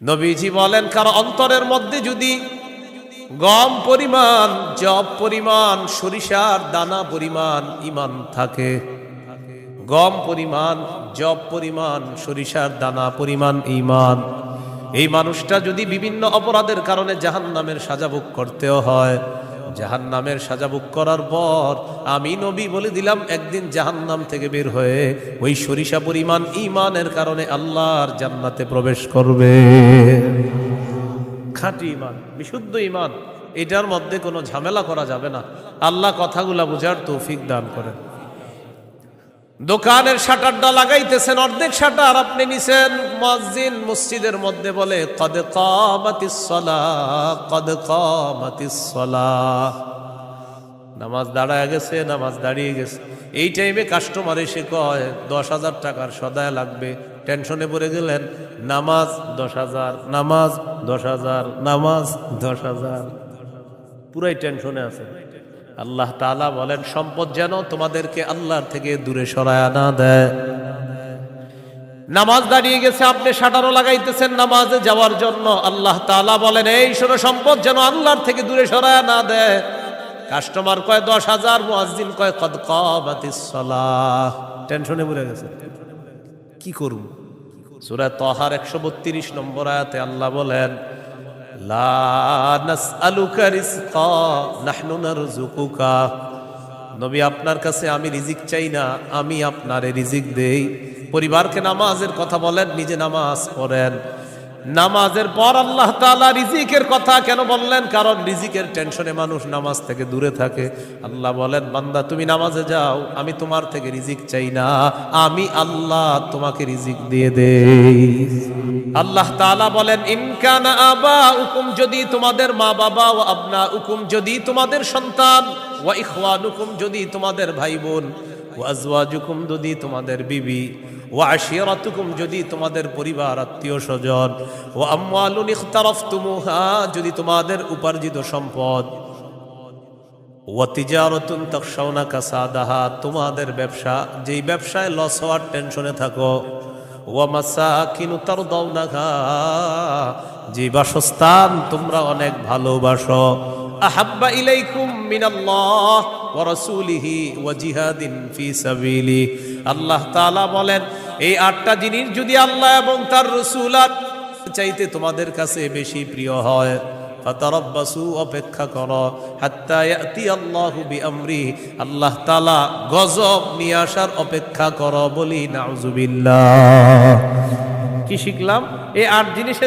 নবীজি বলেন, কারো অন্তরের মধ্যে যদি গম পরিমাণ, জব পরিমাণ, সরিষার দানা পরিমাণ ইমান থাকে, গম পরিমাণ, জব পরিমাণ, সরিষার দানা পরিমাণ ঈমান, এই মানুষটা যদি বিভিন্ন অপরাধের কারণে জাহান্নামের সাজা ভোগ করতেও হয়, জাহান্নামের সাজা ভোগ করার পর আমি নবী বলে দিলাম, একদিন জাহান্নাম থেকে বের হয়ে ওই সরিষা পরিমাণ ঈমানের কারণে আল্লাহর জান্নাতে প্রবেশ করবে। খাঁটি ঈমান, বিশুদ্ধ ঈমান, এটার মধ্যে কোনো ঝামেলা করা যাবে না। আল্লাহ কথাগুলা বুঝার তৌফিক দান করেন। দোকানের শাটারটা লাগাইতেছেন, অর্ধেক শাটার আপনি নিছেন, মুয়াজ্জিন মসজিদের মধ্যে বলে কদ কামাতিস সালাহ, কদ কামাতিস সালাহ, নামাজ দাঁড়ায় গেছে, নামাজ দাঁড়িয়ে গেছে। এই টাইমে কাস্টমার এসে কয় 10,000 টাকার সদায় লাগবে, টেনশনে পড়ে গেলেন, নামাজ 10,000, নামাজ 10,000, নামাজ 10,000, পুরাই টেনশনে আছে। আল্লাহ তাআলা বলেন, সম্পদ যেন তোমাদেরকে আল্লাহর থেকে দূরে সরায় না দেয়। নামাজ দাঁড়িয়ে গেছে, আপনি শাটারও লাগাইতেছেন নামাজে যাওয়ার জন্য, আল্লাহ তাআলা বলেন, এই শোনো, সম্পদ যেন আল্লাহর থেকে দূরে সরায় না দেয়। কাস্টমার কয় 10,000, মুয়াজ্জিন কয় কদ কামাতিস সালাহ, টেনশনে পড়ে গেছে, কি করব? সূরা তাহার 132 নম্বর আয়াতে আল্লাহ বলেন, লা নাসআলুকা রিজকা নাহনু নারযুকুকা, নবী আপনার কাছে আমি রিজিক চাই না, আমি আপনারে রিজিক দেই। পরিবারকে নামাজের কথা বলেন, নিজে নামাজ পড়েন। নামাজের পর আল্লাহ তাআলা রিজিকের কথা কেন বললেন? কারণ রিজিকের টেনশনে মানুষ নামাজ থেকে দূরে থাকে। আল্লাহ বলেন, বান্দা তুমি নামাজে যাও, আমি তোমার থেকে রিজিক চাই না, আমি আল্লাহ তোমাকে রিজিক দিয়ে দেই। আল্লাহ তাআলা বলেন, ইন কানা আবাউকুম, যদি তোমাদের মা বাবা, ওয়া আবনাউকুম, যদি তোমাদের সন্তান, ওয়া ইখওয়ানুকুম, যদি তোমাদের ভাই বোন, ওয়া আজওয়াজুকুম, যদি তোমাদের বিবি, ওয়া আশিরাতুকুম, যদি তোমাদের পরিবার আত্মীয় স্বজন, ওয়া আমওয়ালুন ইখতারাফতুমুহা, যদি তোমাদের উপার্জিত সম্পদ, ওয়া তিজারাতুন তাখশাউনা কাসাদাহা, তোমাদের ব্যবসা, যেই ব্যবসায় লস হওয়ার টেনশনে থাকো, ওয়া মাসাকিনু তারদাউনাহা, যে বাসস্থান তোমরা অনেক ভালোবাসো, আহাব্বা ইলাইকুম মিনাল্লাহ ওয়া রাসূলিহি ওয়া জিহাদিন ফি সাবিলি, আল্লাহ তাআলা বলেন, এই 8টা জিনিস যদি আল্লাহ এবং তার রাসূল চাইতে তোমাদের কাছে বেশি প্রিয় হয়, ফাতারাব্বাসু, অপেক্ষা করো, হাত্তা ইয়াতি আল্লাহু বিআমরি, আল্লাহ তাআলা গজব নিয়ে আসার অপেক্ষা করো। বলি নাউযুবিল্লাহ। কি শিখলাম? এই 8 জিনিসের